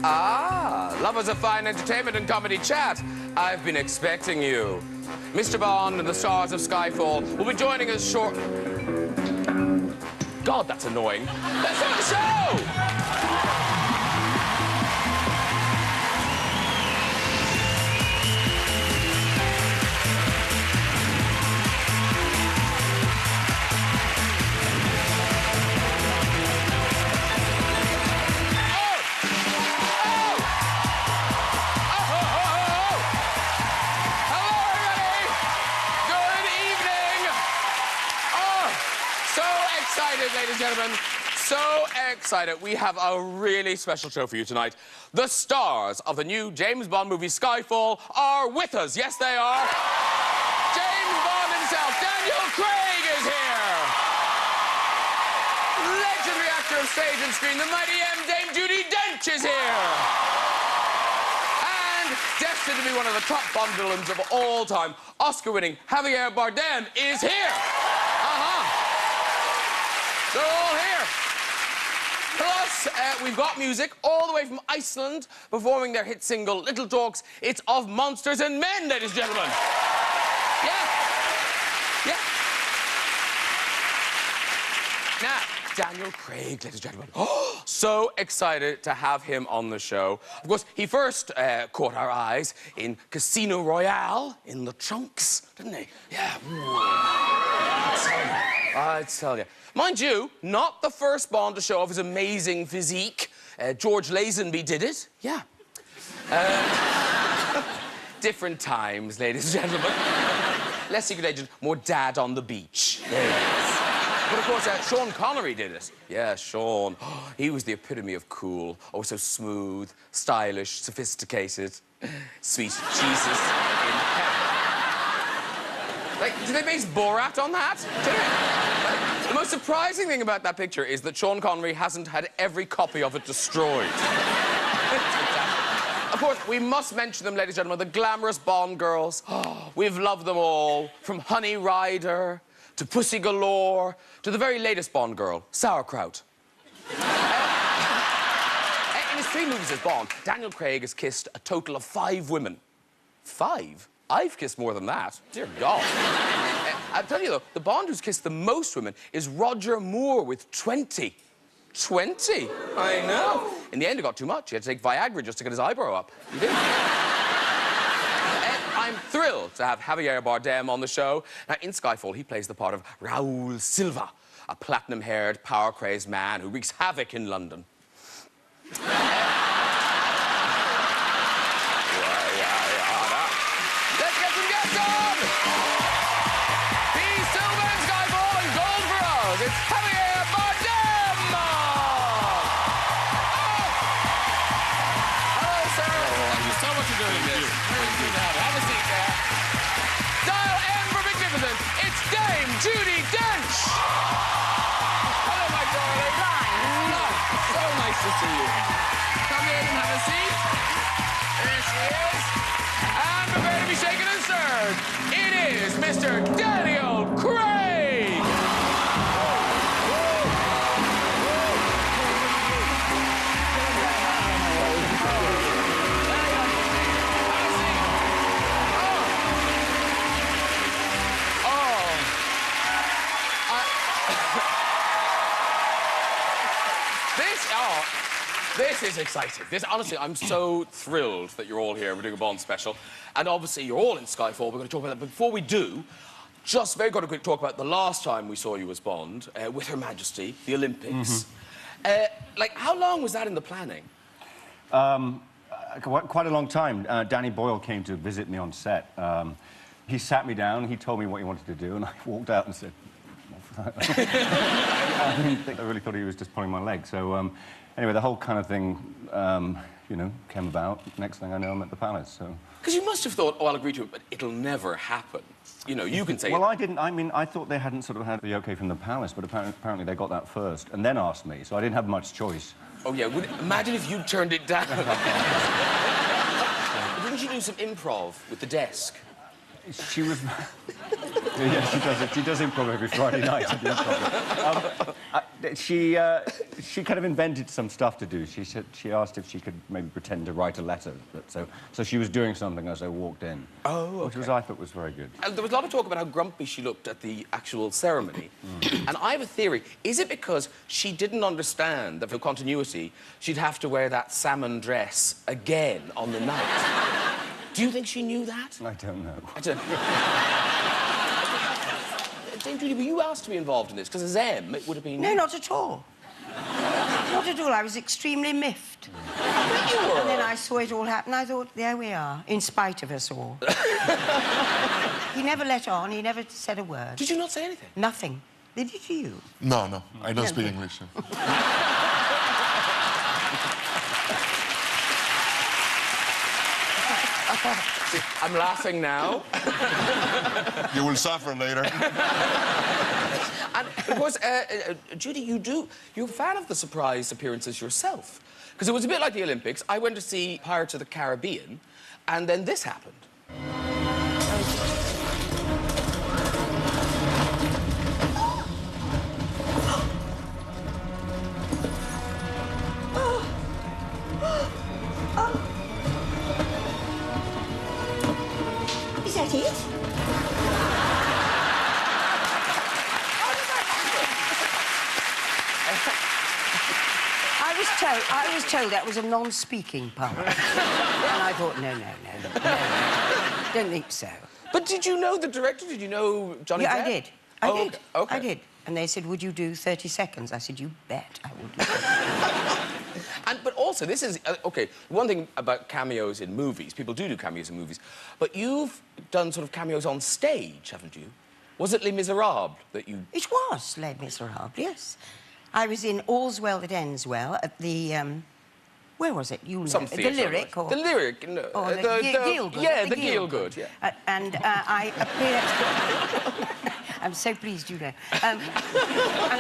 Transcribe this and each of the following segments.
Ah, lovers of fine entertainment and comedy chat. I've been expecting you. Mr. Bond and the stars of Skyfall will be joining us short... God, that's annoying. Let's start the show! Ladies and gentlemen, so excited. We have a really special show for you tonight. The stars of the new James Bond movie Skyfall are with us. Yes, they are. James Bond himself, Daniel Craig, is here. Legendary actor of stage and screen, the mighty Dame Judi Dench is here. And destined to be one of the top Bond villains of all time, Oscar-winning Hawaier Bardem is here. They're all here. Plus, we've got music all the way from Iceland performing their hit single, Little Talks. It's of Monsters and Men, ladies and gentlemen. Yeah. Yeah. Now, Daniel Craig, ladies and gentlemen. Oh, so excited to have him on the show. Of course, he first caught our eyes in Casino Royale in the trunks, didn't he? Yeah. I tell you. Mind you, not the first Bond to show off his amazing physique. George Lazenby did it. Yeah. Different times, ladies and gentlemen. Less secret agent, more dad on the beach. There it is. But of course, Sean Connery did it. Yeah, Sean. He was the epitome of cool. Oh, so smooth, stylish, sophisticated. Sweet Jesus in heaven. Like, did they base Borat on that? The most surprising thing about that picture is that Sean Connery hasn't had every copy of it destroyed. Of course, we must mention them, ladies and gentlemen, the glamorous Bond girls. Oh, we've loved them all, from Honey Rider to Pussy Galore to the very latest Bond girl, Sauerkraut. In his 3 movies as Bond, Daniel Craig has kissed a total of 5 women. 5? I've kissed more than that. Dear God. I'll tell you, though, the Bond who's kissed the most women is Roger Moore with 20. 20? I know. In the end, it got too much. He had to take Viagra just to get his eyebrow up. He did. I'm thrilled to have Hawaier Bardem on the show. Now, in Skyfall, he plays the part of Raul Silva, a platinum-haired, power-crazed man who wreaks havoc in London. It's Hawaier Bardem! Hello, sir. Thank you so much for doing this. Very good to have you. Have a seat there. Dial M for magnificent. It's Dame Judi Dench. Hello, my darling. So nice to see you. Come in and have a seat. There she is. And prepare to be shaken and served. It is Mr. Daniel Craig. This is exciting. Honestly, I'm so thrilled that you're all here. We're doing a Bond special. And obviously, you're all in Skyfall. We're going to talk about that. But before we do, just very got a quick talk about the last time we saw you as Bond, with Her Majesty, the Olympics. Like, how long was that in the planning? Quite a long time. Danny Boyle came to visit me on set. He sat me down, he told me what he wanted to do, and I walked out and said, I really thought he was just pulling my leg. So, anyway, the whole kind of thing, you know, came about. Next thing I know, I'm at the palace, so... Because you must have thought, oh, I'll agree to it, but it'll never happen. You know, you can say... Well, I didn't. I mean, I thought they hadn't sort of had the OK from the palace, but apparently they got that first, and then asked me, so I didn't have much choice. Oh, yeah. Imagine if you'd turned it down. Didn't you do some improv with the desk? She was... Yeah, she does it. She does improv every Friday night at the improv. she kind of invented some stuff to do. She asked if she could maybe pretend to write a letter. So she was doing something as I walked in. Oh, okay. Which I thought was very good. And there was a lot of talk about how grumpy she looked at the actual ceremony. And I have a theory. Is it because she didn't understand that for continuity, she'd have to wear that salmon dress again on the night? Do you think she knew that? I don't know. I don't Dame Judy, were you asked to be involved in this? Because as M, it would have been... No, not at all. Not at all. I was extremely miffed. I bet you were. And then I saw it all happen. I thought, there we are, in spite of us all. He never let on. He never said a word. Did you not say anything? Nothing. Did he to you? No, no, I don't speak English. I'm laughing now. You will suffer later. And, of course, Judy, you're a fan of the surprise appearances yourself. Because it was a bit like the Olympics. I went to see Pirates of the Caribbean, and then this happened. Is that it? I was told that was a non-speaking part. And I thought, no. Don't think so. But did you know the director? Did you know Johnny Yeah, Depp? I did. Okay. I did. And they said, would you do 30 seconds? I said, you bet I would do. But also, this is... OK, one thing about cameos in movies, people do cameos in movies, but you've done sort of cameos on stage, haven't you? Was it Les Miserables that you... It was Les Miserables, yes. I was in All's Well That Ends Well at the... where was it? You know. Some theatre, the Lyric, right? or... The Lyric, no. Or the Gielgud. Yeah, the Gielgud, yeah. And I appeared... I'm so pleased you know. And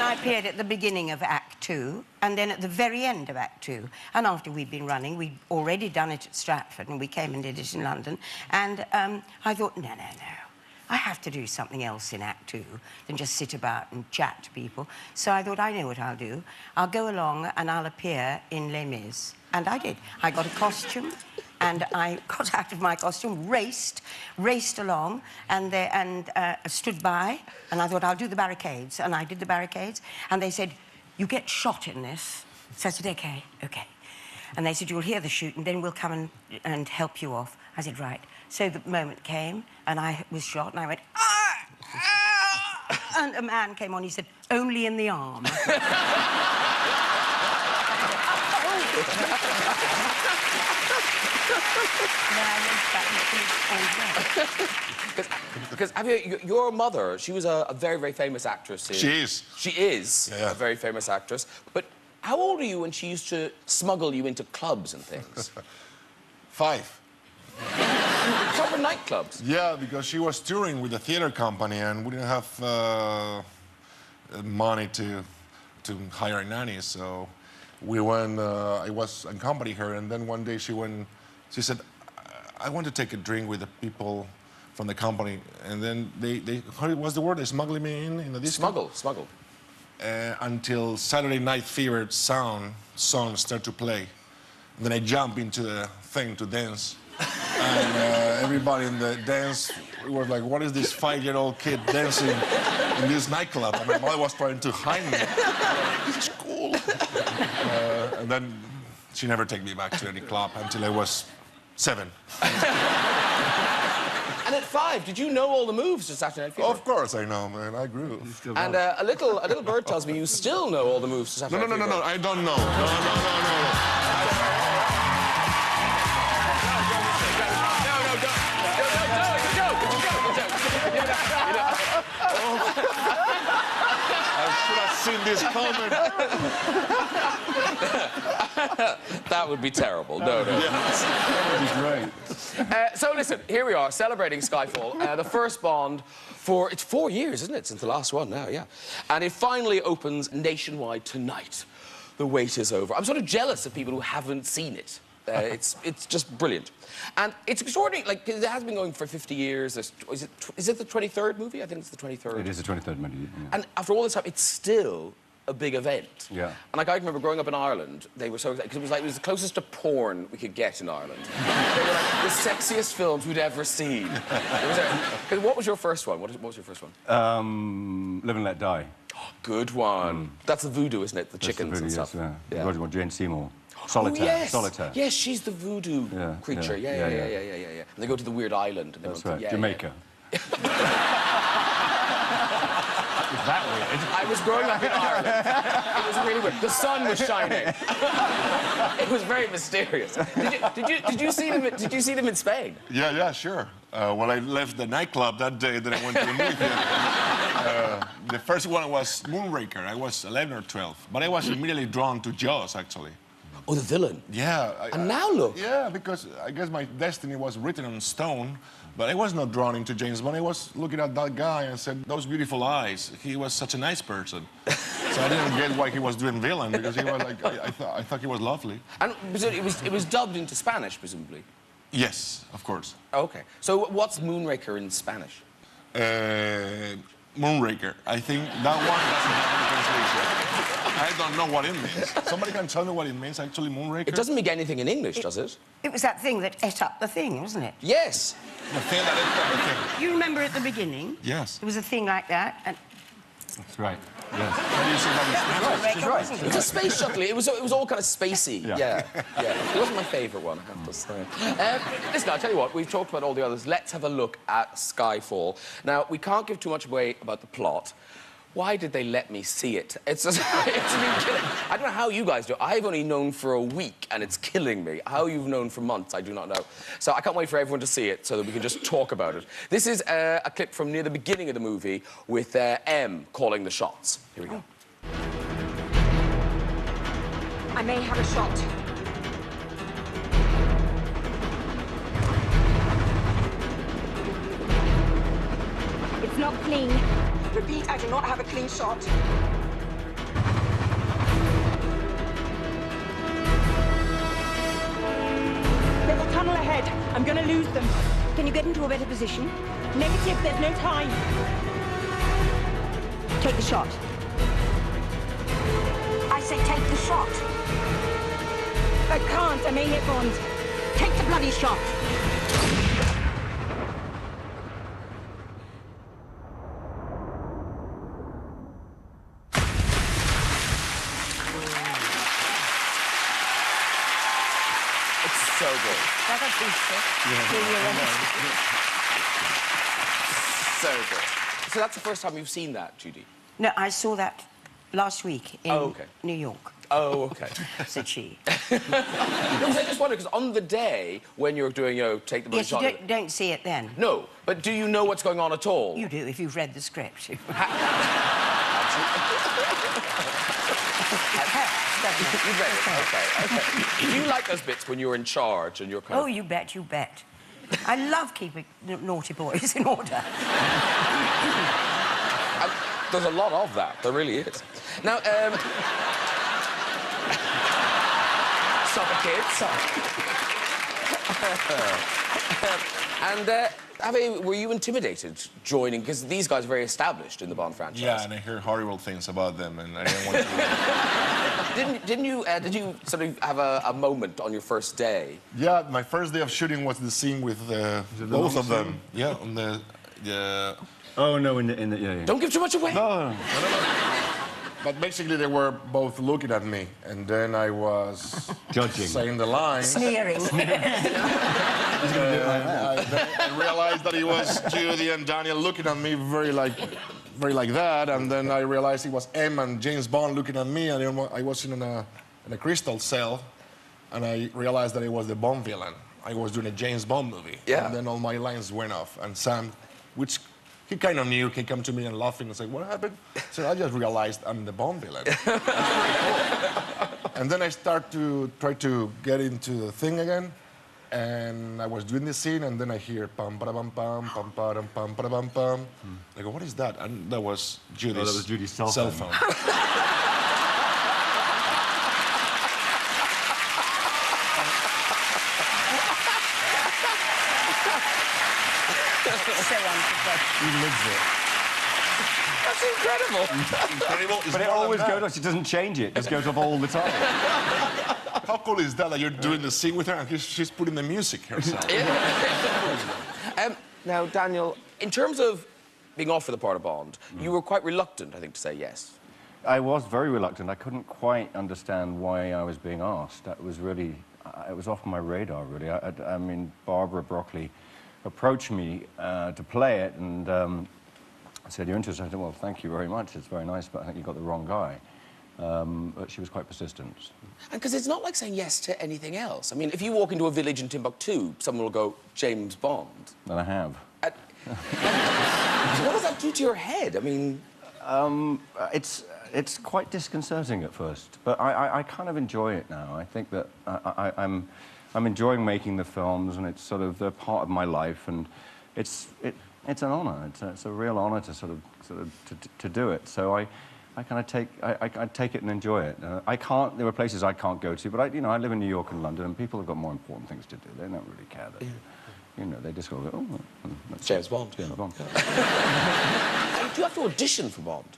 I appeared at the beginning of Act 2, and then at the very end of Act 2. And after we'd been running, we'd already done it at Stratford, and we came and did it in London. And I thought, no. I have to do something else in Act 2 than just sit about and chat to people. So I thought, I know what I'll do. I'll go along and I'll appear in Les Mis. And I did. I got a costume, and I got out of my costume, raced along, and stood by, and I thought, I'll do the barricades. And I did the barricades, and they said, you get shot in this. So I said, OK. And they said, you'll hear the shoot, and then we'll come and help you off. I said, right. So the moment came, and I was shot, and I went, ah! And a man came on, he said, only in the arm. Because your mother, she was a very, very famous actress. She is. She is a very famous actress. But how old are you when she used to smuggle you into clubs and things? 5. Proper nightclubs? Yeah, because she was touring with a theater company, and we didn't have money to hire a nanny, so we went, I was accompanying her, and then one day she said, I want to take a drink with the people from the company, and then what was the word? They smuggled me in a disco? Smuggle. Until Saturday Night Fever songs start to play. And then I jump into the thing to dance. And everybody in the dance was like, what is this 5-year-old kid dancing in this nightclub? And my mother was trying to hide me. This is cool. And then she never took me back to any club until I was 7. And at 5, did you know all the moves to Saturday Night Fever? Of course I know, man. I grew. And a little bird tells me you still know all the moves to Saturday Night Fever. No, I don't know. No. Seen this comment. That would be terrible. No. Yes. That would be great. So listen, here we are celebrating Skyfall, the first Bond it's 4 years, isn't it, since the last one now, yeah. And it finally opens nationwide tonight. The wait is over. I'm sort of jealous of people who haven't seen it. It's just brilliant. And it's extraordinary, like, it has been going for 50 years. Is it the 23rd movie? I think it's the 23rd. It is the 23rd movie, yeah. And after all this time, it's still a big event. Yeah. And like I remember growing up in Ireland, they were so excited because it was the closest to porn we could get in Ireland. They were like the sexiest films we'd ever seen. What was your first one? What was your first one? Live and Let Die. Good one. That's the voodoo, isn't it? The That's chickens the and voodoo, stuff. Yes, yeah. Jane Seymour. Solitaire. Oh, yes. Solitaire. Yes, she's the voodoo creature. Yeah. And they go to the weird island. And they That's want right. to, Jamaica. Is that weird? I was growing up in Ireland. It was really weird. The sun was shining. It was very mysterious. Did you see them in Spain? Yeah, sure. When I left the nightclub that day, then I went to the movie theater. The first one was Moonraker. I was 11 or 12, but I was immediately drawn to Jaws, actually. Oh, the villain. Yeah. And now look. Yeah, because I guess my destiny was written on stone, but I was not drawn into James Bond. I was looking at that guy and said, those beautiful eyes. He was such a nice person. So I didn't get why he was doing villain, because he was like, I thought he was lovely. And it was dubbed into Spanish, presumably? Yes, of course. Okay. So what's Moonraker in Spanish? Moonraker. I think that one doesn't have any translation. I don't know what it means. Somebody can tell me what it means, actually, Moonraker? It doesn't make anything in English, does it? It was that thing that ate up the thing, wasn't it? Yes. The thing that is everything. You remember at the beginning? Yes. There was a thing like that, and... That's right. Yes. How do you say that? Moonraker, wasn't It was a space shuttle. It was all kind of spacey. Yeah. It wasn't my favourite one, I have to say. Listen, I'll tell you what, we've talked about all the others. Let's have a look at Skyfall. Now, we can't give too much away about the plot. Why did they let me see it? It's been killing. I don't know how you guys do it. I've only known for a week, and it's killing me. How you've known for months, I do not know. So I can't wait for everyone to see it so that we can just talk about it. This is a clip from near the beginning of the movie with M calling the shots. Here we go. I may have a shot. It's not clean. Repeat, I do not have a clean shot. Little tunnel ahead. I'm gonna lose them. Can you get into a better position? Negative, there's no time. Take the shot. I say take the shot. I can't, I may hit Bond. Take the bloody shot. So good. That was So good. So that's the first time you've seen that, Judy? No, I saw that last week in New York, Oh, OK. said she. No, I just wonder, because on the day when you're doing, take the bloody Yes, shot... you don't see it then. No, but do you know what's going on at all? You do, if you've read the script. You'd read it. OK. Do you like those bits when you're in charge and you're kind of... Oh, you bet, you bet. I love keeping naughty boys in order. There's a lot of that. There really is. Now, Stop it, kids. And, were you intimidated joining? Because these guys are very established in the Bond franchise. Yeah, and I hear horrible things about them, and I didn't want to... Did you sort of have a moment on your first day? Yeah, my first day of shooting was the scene with both of them. Yeah, on the... Oh, no, in the yeah. Don't give too much away. No. But basically, they were both looking at me, and then I was... Judging. Saying the lines. Sneering. I realized that it was Judy and Daniel looking at me very like that, and then I realized it was M and James Bond looking at me, and I was in a crystal cell, and I realized that it was the Bond villain. I was doing a James Bond movie. Yeah. And then all my lines went off, and Sam, which he kind of knew, he came to me and laughing and said, "What happened?" So I just realized I'm the Bond villain. And then I start to try to get into the thing again. And I was doing the scene, and then I hear pam para pam pam pam para pam para pam pam. I go, what is that? And that was Judy's. Oh, that was Judy's cell phone. So unprofessional. He lives it. That's incredible. Incredible. It's But it more than always that. goes off. She doesn't change it. It just goes off all the time. How cool is that you're doing the scene with her and she's putting the music herself? Now, Daniel, in terms of being offered the part of Bond, you were quite reluctant, I think, to say yes. I was very reluctant. I couldn't quite understand why I was being asked. That was really... it was off my radar, really. I mean, Barbara Broccoli approached me to play it, and I said, "You're interested?" I said, "Well, thank you very much. It's very nice, but I think you got the wrong guy." But she was quite persistent. And because it's not like saying yes to anything else. I mean, if you walk into a village in Timbuktu, someone will go, James Bond. And I have. So what does that do to your head? I mean... It's quite disconcerting at first, but I kind of enjoy it now. I think that I'm enjoying making the films, and it's sort of they're part of my life, and it's an honour. It's a real honour to sort of to do it. So I kind of take it and enjoy it. I can't. There are places I can't go to, but I live in New York and London, and people have got more important things to do. They don't really care that. You know, they just go, "Oh, that's James Bond. James Bond." Do you have to audition for Bond?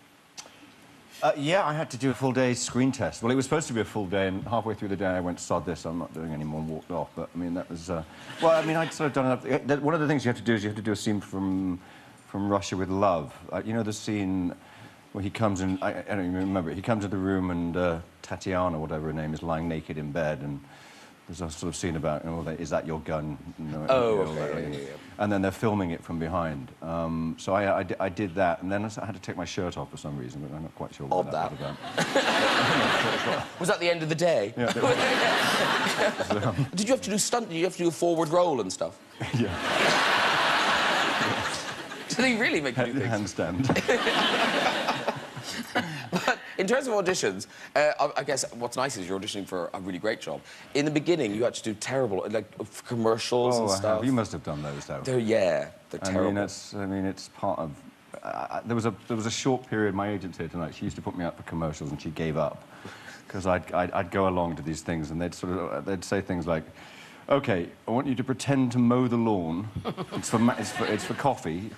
Yeah, I had to do a full day screen test. Well, it was supposed to be a full day, and halfway through the day I went, sod this, I'm not doing any more, and walked off. But, I mean, that was... well, I mean, I'd sort of done enough... One of the things you have to do is you have to do a scene from Russia with Love. You know the scene where he comes in... I don't even remember it. He comes into the room and Tatiana, whatever her name is, lying naked in bed, and there's a sort of scene about, is that your gun? Okay. And then they're filming it from behind. So I did that, and then I had to take my shirt off for some reason, but I'm not quite sure what that was about. Was that the end of the day? Yeah. Did you have to do stunt? Did you have to do a forward roll and stuff? Yeah. Did they really make you do things? Handstand. But in terms of auditions, I guess what's nice is you're auditioning for a really great job. In the beginning, you had to do terrible, like, commercials and stuff. You must have done those, though. They're terrible. I mean, it's part of... there was a short period, my agent's here tonight, she used to put me up for commercials, and she gave up. Because I'd go along to these things, and they'd say things like, "OK, I want you to pretend to mow the lawn. It's for coffee.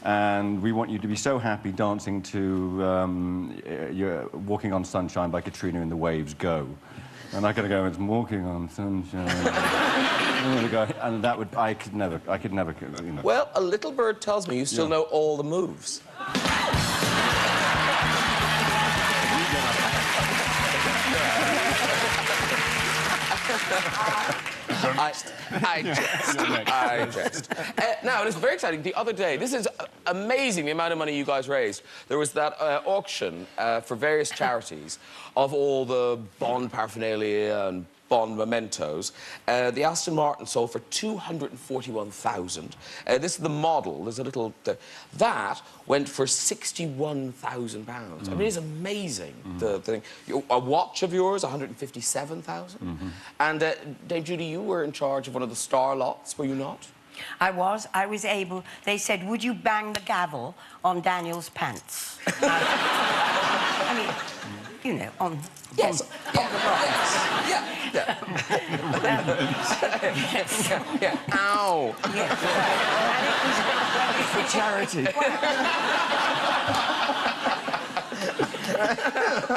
And we want you to be so happy dancing to you're Walking on Sunshine by Katrina and the Waves, Go." And I gotta go, "It's walking on sunshine." And that would... I could never, you know. Well, a little bird tells me you still know all the moves. I jest. Now, it's very exciting. The other day, this is amazing, the amount of money you guys raised. There was that auction for various charities of all the Bond paraphernalia and Bond mementos. The Aston Martin sold for $241,000. This is the model. There's a little... that went for £61,000. I mean, it's amazing, the thing. A watch of yours, $157,000. And Dame Judy, you were in charge of one of the star lots, were you not? I was able... They said, "Would you bang the gavel on Daniel's pants?" I mean, you know, on... Yes. On the rocks. Yeah. Ow. Yes. For charity.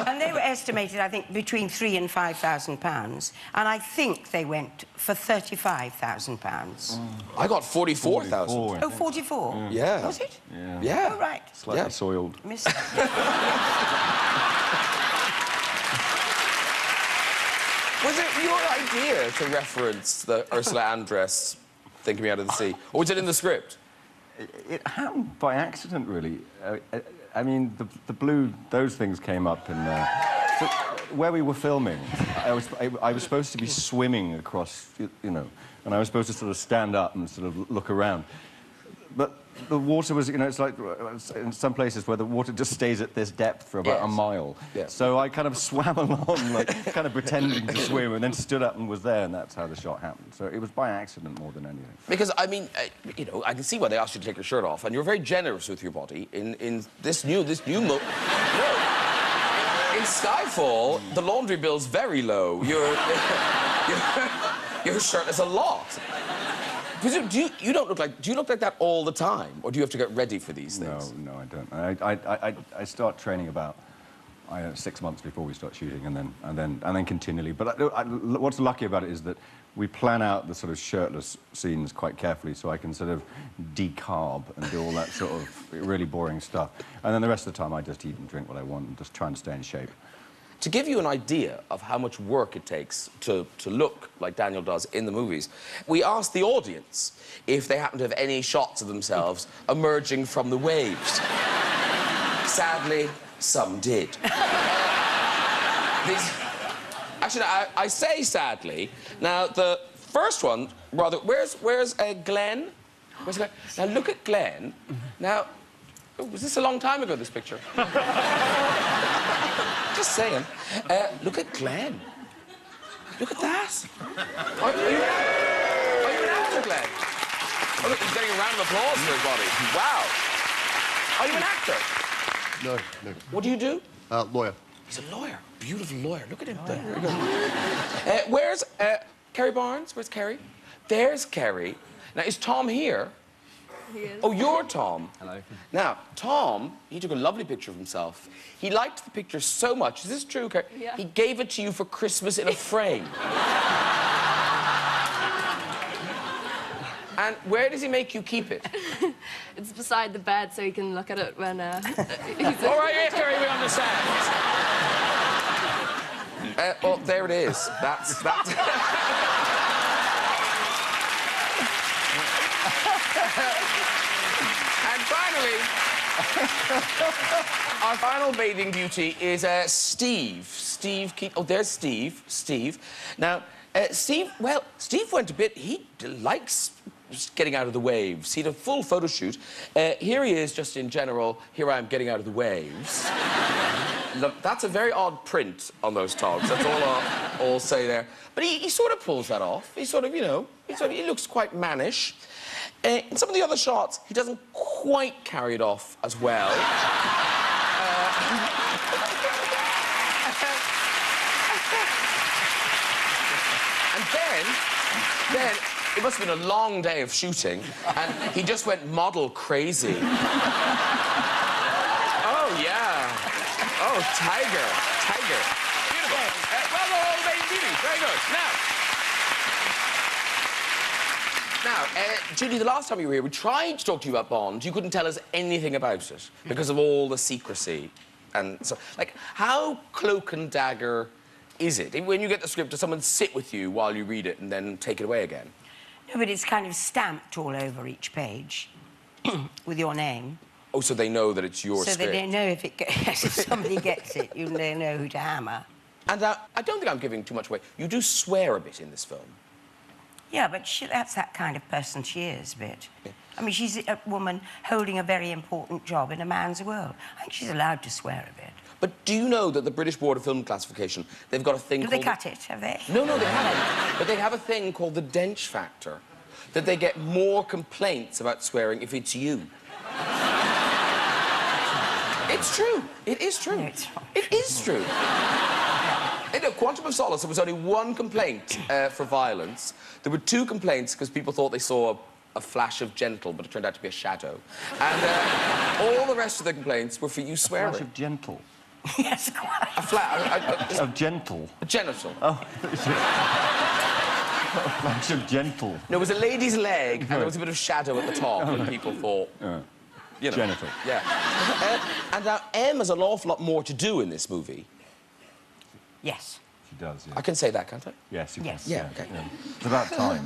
And they were estimated, I think, between £3,000 and £5,000, and I think they went for £35,000. I got 44,000. Oh, 44? Yeah. Was it? Yeah. Oh, right. Slightly soiled. Missed it. Was it your idea to reference the Ursula Andress Think Me Out of the Sea? Or was it in the script? It happened by accident, really. I mean, the blue, those things came up in so where we were filming. I was supposed to be swimming across, you know, and I was supposed to sort of stand up and sort of look around. But the water was, you know, it's like in some places where the water just stays at this depth for about a mile. Yes. So I kind of swam along, like, kind of pretending to swim, and then stood up and was there, and that's how the shot happened. So it was by accident more than anything. Because, I mean, you know, I can see why they asked you to take your shirt off, and you're very generous with your body in this new No. In Skyfall, the laundry bill's very low. Your shirt is a lot. You don't look like... Do you look like that all the time? Or do you have to get ready for these things? No, I don't. I start training about 6 months before we start shooting, and then continually. But what's lucky about it is that we plan out the sort of shirtless scenes quite carefully, so I can sort of decarb and do all that sort of really boring stuff. And then the rest of the time, I just eat and drink what I want and just try and stay in shape. To give you an idea of how much work it takes to look like Daniel does in the movies, we asked the audience if they happen to have any shots of themselves emerging from the waves. Sadly, some did. Actually, I say sadly. Now, the first one, rather... Where's Glenn? Where's Glenn? Now, look at Glenn. Now... was this a long time ago, this picture? Just saying. Look at Glenn. Look at that. Are you an actor, Glenn? Oh, look, he's getting a round of applause for his body. Wow. Are you an actor? No. What do you do? Lawyer. He's a lawyer. Beautiful lawyer. Look at him there. Where's Kerry Barnes? Where's Kerry? There's Kerry. Now, is Tom here? He is. Oh, you're Tom. Hello. Now, Tom, he took a lovely picture of himself. He liked the picture so much. Is this true, Kerry? Yeah. He gave it to you for Christmas in a frame. And where does he make you keep it? It's beside the bed so he can look at it when he's... All right, yes, Kerry, we understand. Well, there it is. That's... And finally, our final bathing beauty is Steve. Oh, there's Steve. Now, Steve went a bit... He likes getting out of the waves. He had a full photo shoot. Here he is, just in general. Here I am getting out of the waves. Look, that's a very odd print on those togs. That's all I'll say there. But he sort of pulls that off. He sort of, you know, he looks quite mannish. In some of the other shots, he doesn't quite carry it off as well. And then, it must have been a long day of shooting, and he just went model crazy. Oh, yeah. Oh, tiger. Beautiful. Well, the whole baby beauty. Very good. Now, Judy, the last time you were here, we tried to talk to you about Bond. You couldn't tell us anything about it because of all the secrecy. And so, like, how cloak and dagger is it? When you get the script, does someone sit with you while you read it and then take it away again? No, but it's kind of stamped all over each page with your name. Oh, so they know that it's your script? So they don't know if if somebody gets it, they know who to hammer. And I don't think I'm giving too much away. You do swear a bit in this film. Yeah, but that's that kind of person she is, a bit. Yeah. I mean, she's a woman holding a very important job in a man's world. I think she's allowed to swear a bit. But do you know that the British Board of Film Classification, they've got a thing called... Do they cut it, have they? No, they haven't. But they have a thing called the Dench factor, that they get more complaints about swearing if it's you. It's true. It is true. No, it's not. It is true. In Quantum of Solace, there was only one complaint for violence. There were 2 complaints because people thought they saw a flash of gentle, but it turned out to be a shadow. And all the rest of the complaints were for you swearing. A flash of gentle? Yes, quite. A flash... Of gentle? A genital. Oh. A flash of gentle. No, it was a lady's leg, and there was a bit of shadow at the top, and people thought... You know. Genital. Yeah. And now, M has an awful lot more to do in this movie. Yes. She does, yeah. I can say that, can't I? Yes, you can. Yes. Yeah, okay. Yeah. It's about time.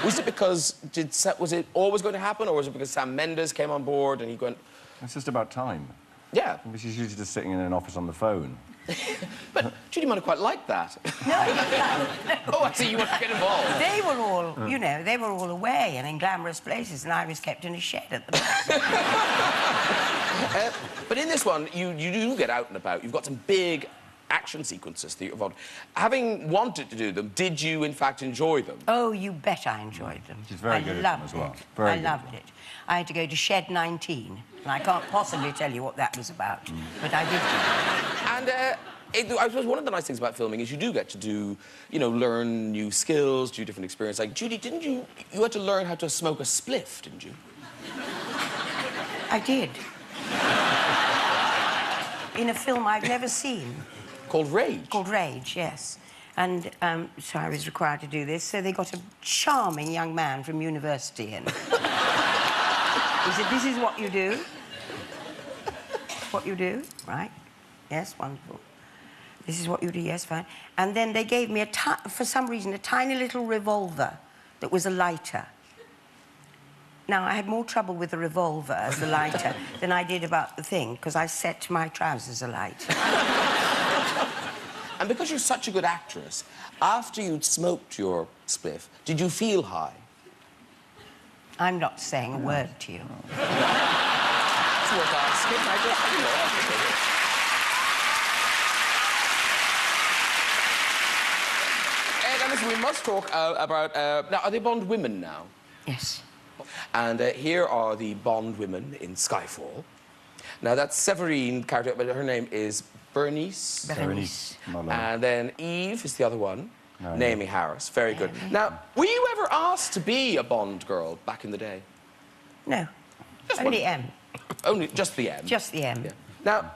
Was it because... was it always going to happen, or was it because Sam Mendes came on board and he went... It's just about time. Yeah. She's usually just sitting in an office on the phone. But Judy might have quite liked that. No. Oh, I see, you want to get involved. They were all, you know, they were all away and in glamorous places, and I was kept in a shed at the back. But in this one, you do get out and about. You've got some big action sequences that you're involved in. Having wanted to do them, did you, in fact, enjoy them? Oh, you bet I enjoyed them. She's very good at them as well. Very I good. loved it. I had to go to Shed 19, and I can't possibly tell you what that was about, but I did do it. And I suppose one of the nice things about filming is you do get to do, you know, learn new skills, do different experiences. Like, Judy, didn't you had to learn how to smoke a spliff, didn't you? I did. In a film I've never seen. Called Rage? Called Rage, yes. And so I was required to do this, so they got a charming young man from university in. He said, this is what you do. What you do, right? Yes, wonderful. This is what you do, yes, fine. And then they gave me, for some reason, a tiny little revolver that was a lighter. Now, I had more trouble with the revolver as the lighter than I did about the thing, because I set my trousers alight. And because you're such a good actress, after you'd smoked your spliff, did you feel high? I'm not saying a word to you. It's worth asking. I don't know. And listen, we must talk about... now, are they Bond women now? Yes. And here are the Bond women in Skyfall. Now, that's Severine character, but her name is Bernice. Bernice. And then Eve is the other one. Naomi Harris. Very good. Now, were you ever asked to be a Bond girl back in the day? No. Just Only one. M. Only just the M? Just the M. Yeah. Now,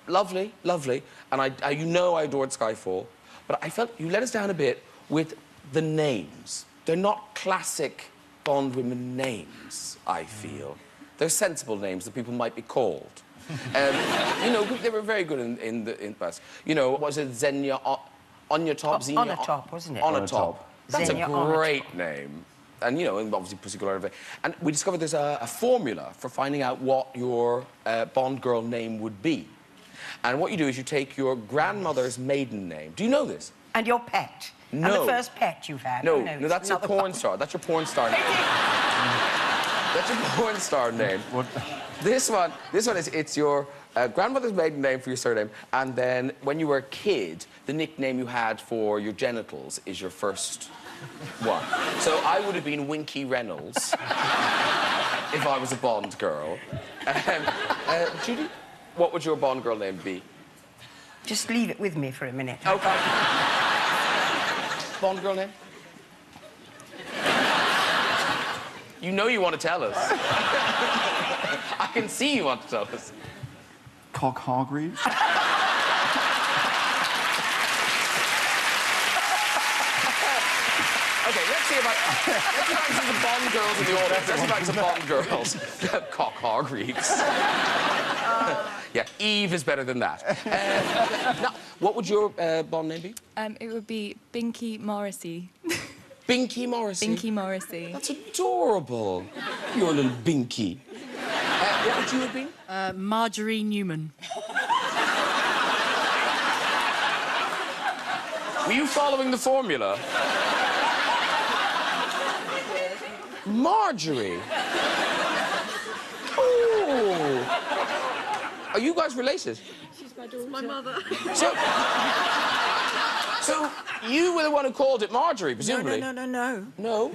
lovely, lovely, and you know I adored Skyfall, but I felt you let us down a bit with the names. They're not classic Bond women names, I feel. They're sensible names that people might be called. You know, they were very good in the past. You know, was it Xenia Onatop? Xenia Onatop, wasn't it? Onatop. That's Xenia a great name. And, you know, and obviously Pussy Galore. And we discovered there's a formula for finding out what your Bond girl name would be. And what you do is you take your grandmother's maiden name. Do you know this? And your pet. No. And the first pet you've had. No, Oh, no, that's your porn star. That's your porn star name. That's your porn star name. What? This one is, it's your grandmother's maiden name for your surname, and then when you were a kid, the nickname you had for your genitals is your first one. So I would have been Winky Reynolds if I was a Bond girl. Judy, what would your Bond girl name be? Just leave it with me for a minute. Okay. Bond girl name? You know you want to tell us. I can see you want to tell us. Cock Hargreaves? Okay, let's see about some of the Bond girls in the audience. Let's see about some Bond girls. Cock Hargreaves. Yeah, Eve is better than that. Now, what would your Bond name be? It would be Binky Morrissey. Binky Morrissey? Binky Morrissey. That's adorable. You're a little Binky. What would you have been? Marjorie Newman. Were you following the formula? Marjorie. Oh. Are you guys related? She's my daughter. My mother. So you were the one who called it Marjorie, presumably? No. No? No,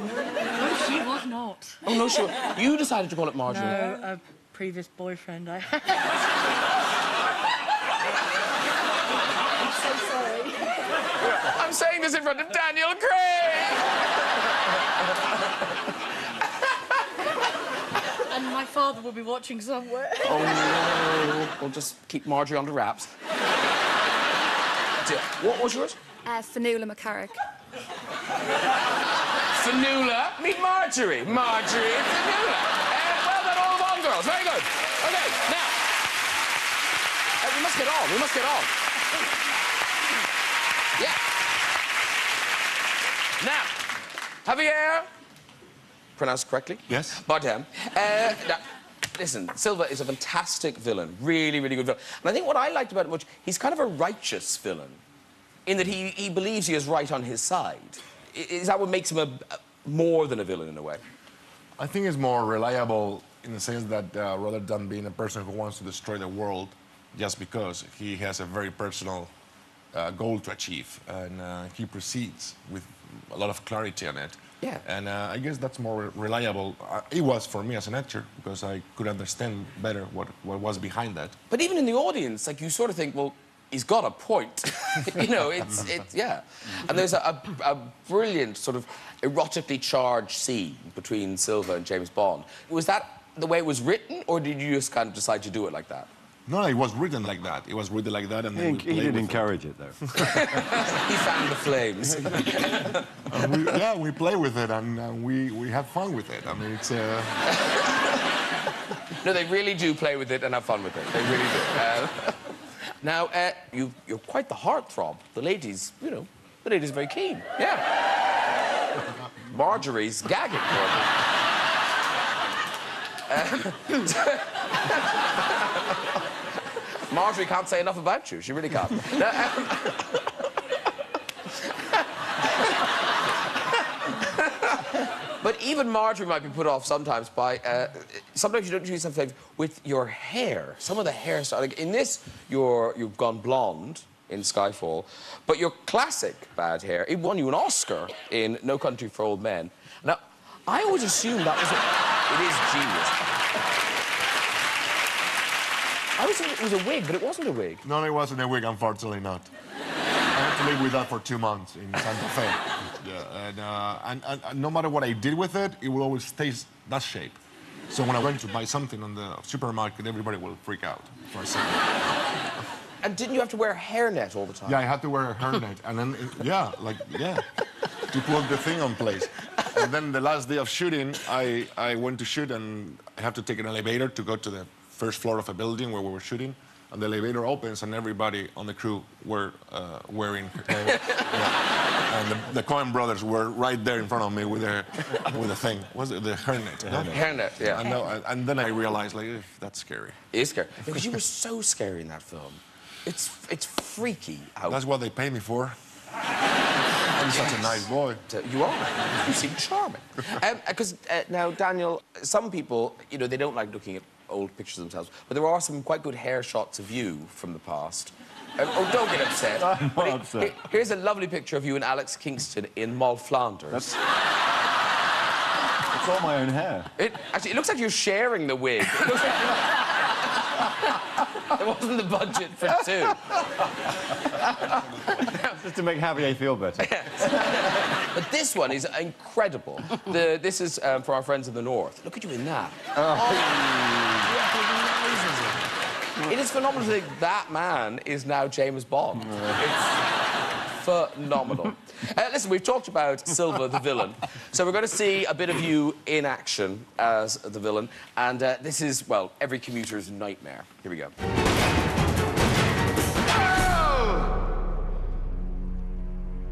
she was not. Oh, no, sure. You decided to call it Marjorie? No, a previous boyfriend I had. I'm so sorry. I'm saying this in front of Daniel Craig! And my father will be watching somewhere. Oh, no. We'll just keep Marjorie under wraps. What was yours? Fanula McCarrick. Fanula. Meet Marjorie. Marjorie and Fanula. Well done, all the Bond girls. Very good. OK, now... we must get on. We must get on. Yeah. Now, Javier... Pronounced correctly? Yes. Bardem. Now, listen, Silva is a fantastic villain. Really, really good villain. And I think what I liked about him much, he's kind of a righteous villain, in that he believes he is right on his side. Is that what makes him more than a villain, in a way? I think it's more reliable in the sense that rather than being a person who wants to destroy the world just because, he has a very personal goal to achieve, and he proceeds with a lot of clarity on it. Yeah. And I guess that's more reliable. It was for me as an actor, because I could understand better what was behind that. But even in the audience, like, you sort of think, well, he's got a point. You know, yeah. And there's a brilliant sort of erotically charged scene between Silva and James Bond. Was that the way it was written, or did you just kind of decide to do it like that? No, it was written like that. It was written like that, and then He didn't encourage it, though. He fanned the flames. And we play with it, and we have fun with it. I mean, it's... No, they really do play with it and have fun with it. They really do. Now, you're quite the heartthrob. The ladies, you know, the ladies are very keen. Yeah. Marjorie's gagging. Marjorie can't say enough about you. She really can't. But even Marjorie might be put off sometimes by... sometimes you don't do yourself a favour with your hair. Some of the hairstyle... Like in this, you've gone blonde in Skyfall, but your classic bad hair, it won you an Oscar in No Country for Old Men. Now, I always assumed that was... It is genius. I always thought it was a wig, but it wasn't a wig. No, it wasn't a wig, unfortunately not. I had to live with that for 2 months in Santa Fe. Yeah, and no matter what I did with it, it will always stay that shape. So when I went to buy something on the supermarket, everybody will freak out for a second. And didn't you have to wear a hairnet all the time? Yeah, I had to wear a hairnet, and then, to put the thing on place. And then the last day of shooting, I went to shoot, and I had to take an elevator to go to the first floor of a building where we were shooting. And the elevator opens, and everybody on the crew were wearing hair. And the Coen brothers were right there in front of me with a thing. Was it the hairnet? Hairnet, yeah. And then I realized, like, that's scary. It is scary. Because you were so scary in that film. It's freaky. That's what they pay me for. I'm such a nice boy. You are. You seem charming. Because now, Daniel, some people, you know, they don't like looking at old pictures of themselves, but there are some quite good hair shots of you from the past. Oh, don't get upset. I'm not upset. Here's a lovely picture of you and Alex Kingston in Mull Flanders. It's all my own hair. Actually, it looks like you're sharing the wig. It looks like there wasn't the budget for two. Just to make Javier feel better. But this one is incredible. This is for our friends in the north. Look at you in that. It is phenomenal to think that man is now James Bond. It's phenomenal. Listen, we've talked about Silva, the villain. So we're going to see a bit of you in action as the villain. And this is, well, every commuter's nightmare. Here we go.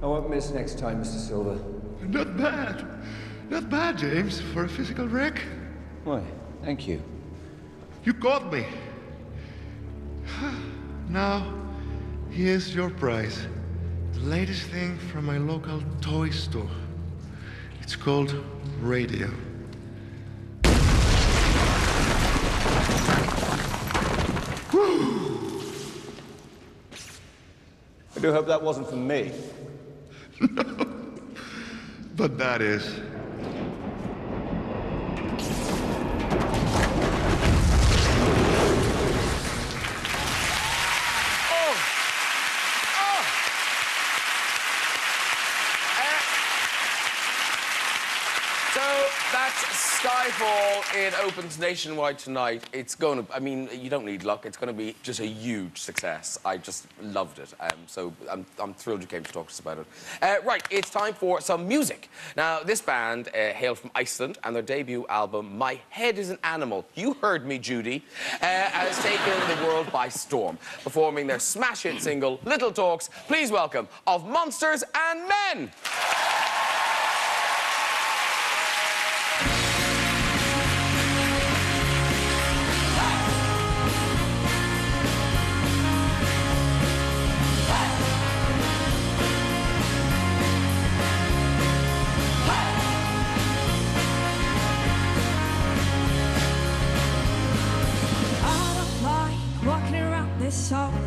I won't miss next time, Mr. Silva. Not bad. Not bad, James, for a physical wreck. Why, thank you. You caught me. Now, here's your prize. The latest thing from my local toy store. It's called Radio. I do hope that wasn't for me. No, but that is. Skyfall, it opens nationwide tonight. It's going to... I mean, you don't need luck. It's going to be just a huge success. I just loved it. So I'm thrilled you came to talk to us about it. Right, it's time for some music. Now, this band hail from Iceland, and their debut album, My Head is an Animal, you heard me, Judy, has taken the world by storm, performing their smash hit single, Little Talks. Please welcome Of Monsters and Men.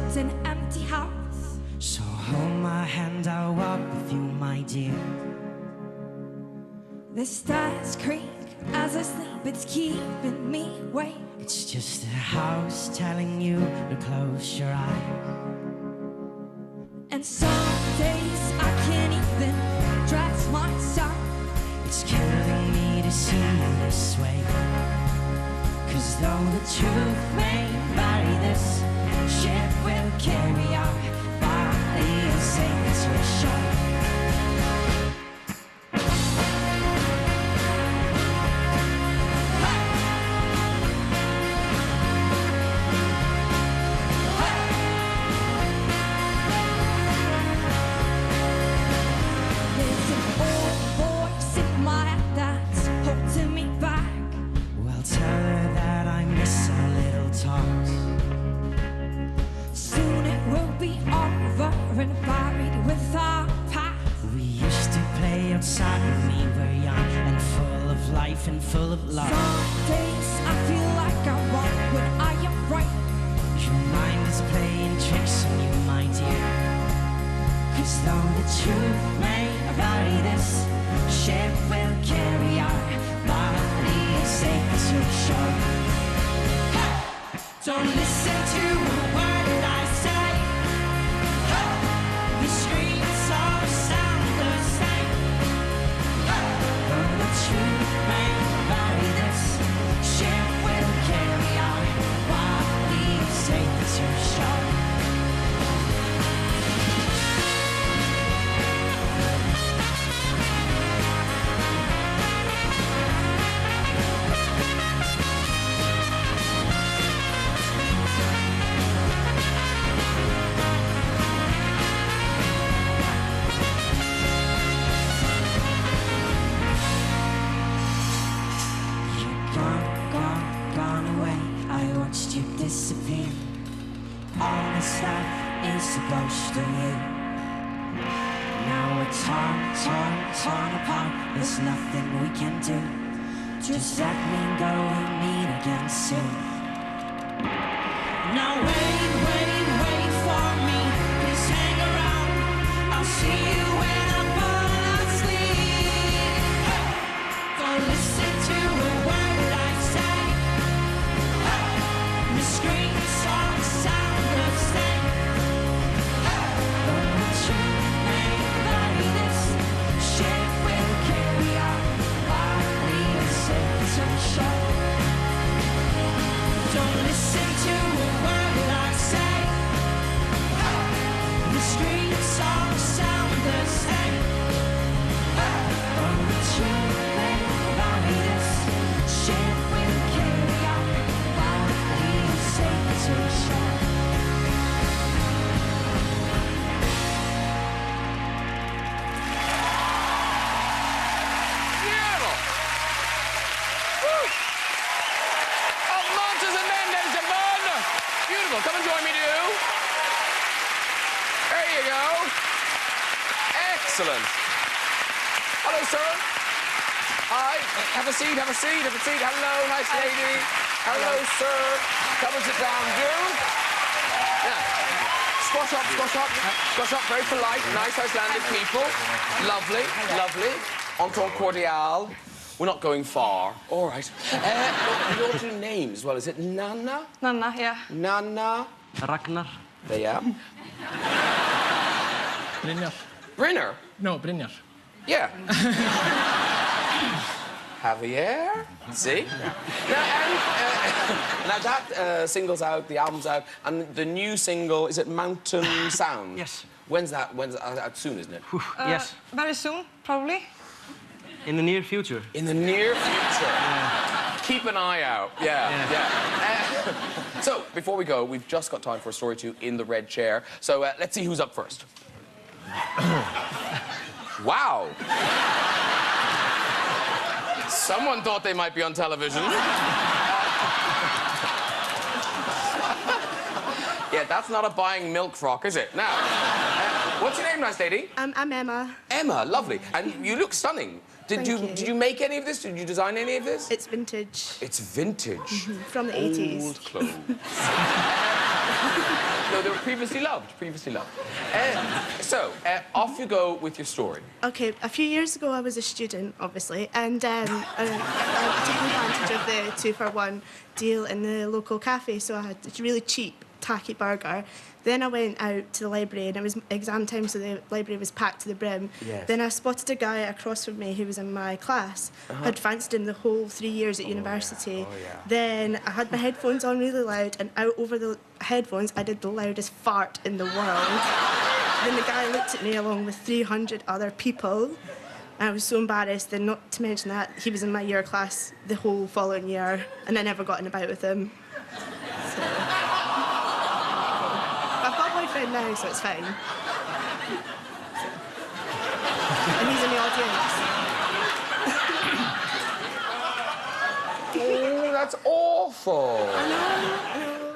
It's an empty house. So hold my hand, I'll walk with you, my dear. The stairs creak as I sleep, it's keeping me awake. It's just a house telling you to close your eyes. And some days I can't even dress myself. It's killing me to see you this way. 'Cause though the truth may vary, this ship will carry our body and sail to shore. Soon it will be over and buried with our past. We used to play outside when we were young and full of life and full of love. Some days I feel like I won when I am right. Your mind is playing tricks on you, my dear. 'Cause though the truth may vary, this ship will carry our body safe to shore. Don't listen to a word I say. The streets all sound the same. Though the truth may vary, this ship will carry our bodies safe to shore. You disappear. All this stuff is a ghost of you. Now we're torn apart. There's nothing we can do. Just let me go and meet again soon. Now wait for me. Please hang around. I'll see you when I fall asleep. Don't listen to a word I say. The screams all sound the same. Though the truth may vary, this ship will carry our bodies safe to shore. Don't listen to a word I say. The screams all sound the same. Though the truth may vary, this ship will carry our bodies safe to shore. Beautiful. Woo. Of Montes and Men, ladies and gentlemen. Beautiful. Come and join me, do. There you go. Excellent. Hello, sir. Hi. Have a seat, have a seat, have a seat. Hello, nice lady. Hello, sir. Come and sit down, do. Yeah. Squash up, squash up. Squash up. Very polite, nice Icelandic people. Lovely, lovely. Entente cordiale. We're not going far. All right. Your two names as well. Is it Nanna? Nanna, yeah. Nanna? Ragnar. There you are. Brynjar. Brynjar? No, Brynjar. Yeah. Javier? See? Now that single's out, the album's out, and the new single, is it Mountain Sound? Yes. When's that? When's out soon, isn't it? Yes. Very soon, probably. In the near future. In the near future. Keep an eye out. Yeah. So, before we go, we've just got time for a story or two in the red chair. So, let's see who's up first. Wow. Someone thought they might be on television. Yeah, that's not a buying milk frock, is it? Now, what's your name, nice lady? I'm Emma. Emma, lovely. And you look stunning. Did you make any of this? Did you design any of this? It's vintage. It's vintage. From the 80s. Old clothes. No, they were previously loved. So, off you go with your story. Okay, a few years ago I was a student, obviously, and I took advantage of the 2-for-1 deal in the local cafe, so I had really cheap tacky burger. Then I went out to the library, and it was exam time, so the library was packed to the brim. Yes. Then I spotted a guy across from me who was in my class. I'd fancied him the whole 3 years at university. Then I had my headphones on really loud, and out over the headphones, I did the loudest fart in the world. Then the guy looked at me along with 300 other people. I was so embarrassed, and not to mention that he was in my year class the whole following year, and I never got in a bout with him. So. I've got a boyfriend now, so it's fine. And he's in the audience. Oh, that's awful. I know.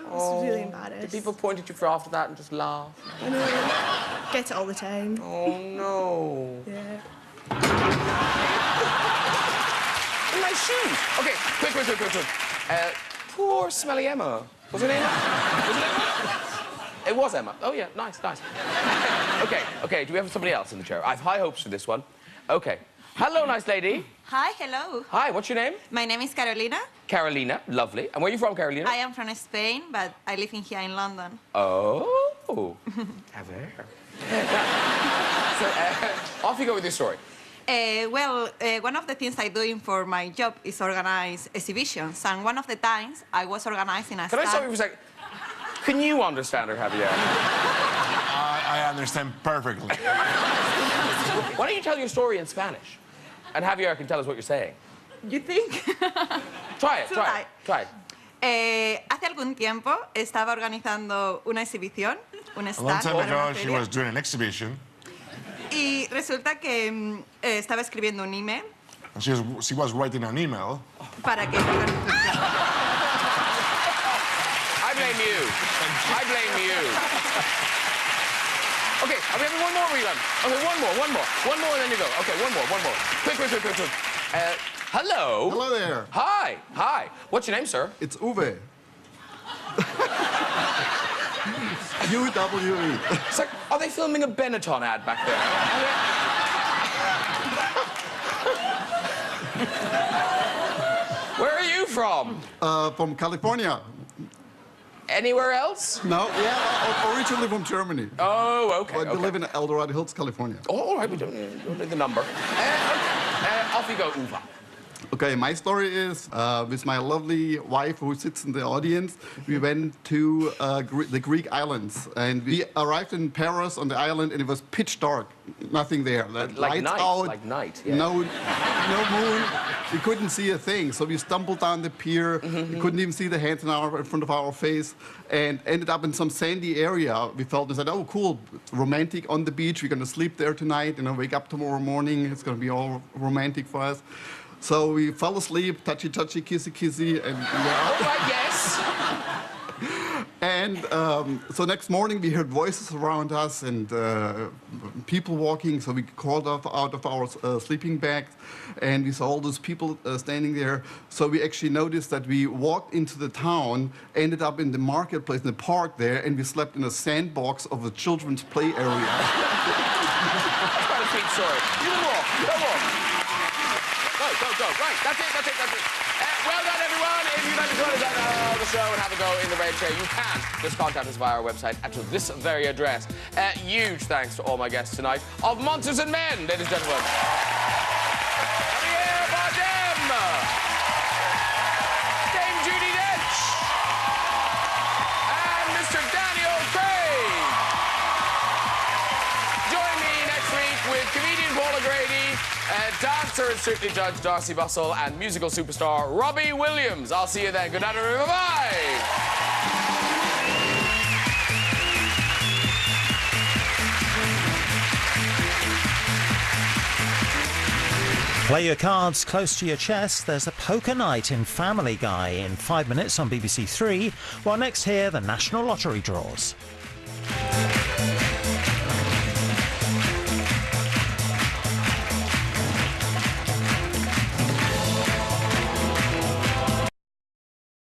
I was really embarrassed. Did people point at you for after that and just laugh? I know. Get it all the time. Oh, no. Yeah. My shoes. Okay, quick. Poor smelly Emma. Was her name Emma? Was it Emma? It was Emma. Oh, yeah, nice. Okay, do we have somebody else in the chair? I have high hopes for this one. Okay. Hello, nice lady. Hi, hello. Hi, what's your name? My name is Carolina. Carolina, lovely. And where are you from, Carolina? I am from Spain, but I live here in London. Oh. Hawker. So, off you go with your story. One of the things I do for my job is organize exhibitions, and one of the times I was organizing a Can I stop you for a second? Can you understand her, Javier? I understand perfectly. Why don't you tell your story in Spanish? And Javier can tell us what you're saying. You think? Try it. Hace algún tiempo estaba organizando una exhibición, un A long stand time para ago, una she feria. was doing an exhibition. Y resulta que estaba escribiendo un email And she was writing an email. para que... I blame you. Okay, are we having one more rerun? Okay, one more, and then you go. Okay, one more. Quick. Hello. Hello there. Hi. What's your name, sir? It's Uwe. UWE. It's like, are they filming a Benetton ad back there? Where are you from? From California. Anywhere else? No, yeah, originally from Germany. Oh, okay. But we live in El Dorado Hills, California. Oh, all right, we don't need the number. Off you go, Uwe. Okay, my story is with my lovely wife who sits in the audience. We went to the Greek islands, and we arrived in Paris on the island, and it was pitch dark, nothing there. Lights out, like night. Yeah. No moon. We couldn't see a thing, so we stumbled down the pier. We couldn't even see the hands in front of our face, and ended up in some sandy area. We felt and said, "Oh, cool, romantic on the beach. We're gonna sleep there tonight, and wake up tomorrow morning. It's gonna be all romantic for us." So we fell asleep, touchy, kissy, and All right, yes. And so next morning we heard voices around us and people walking. So we crawled out of our sleeping bags, and we saw all those people standing there. So we actually noticed that we walked into the town, ended up in the marketplace, in the park there, and we slept in a sandbox of a children's play area. That's quite a sweet story. You can walk. Go. Right, that's it. Well done, everyone. If you'd like to join us on the show and have a go in the red chair, you can just contact us via our website at this very address. Huge thanks to all my guests tonight of Monsters and Men, ladies and gentlemen. Hawker, Bardem, Dame Judy Dench, and Mr. Daniel Craig. Join me next week with comedian Paula Grady, dancer and Strictly Judge Darcy Bussell, and musical superstar Robbie Williams. I'll see you then. Good night, everyone. Bye-bye. Play your cards close to your chest. There's a poker night in Family Guy in 5 minutes on BBC 3, while next here the National Lottery draws.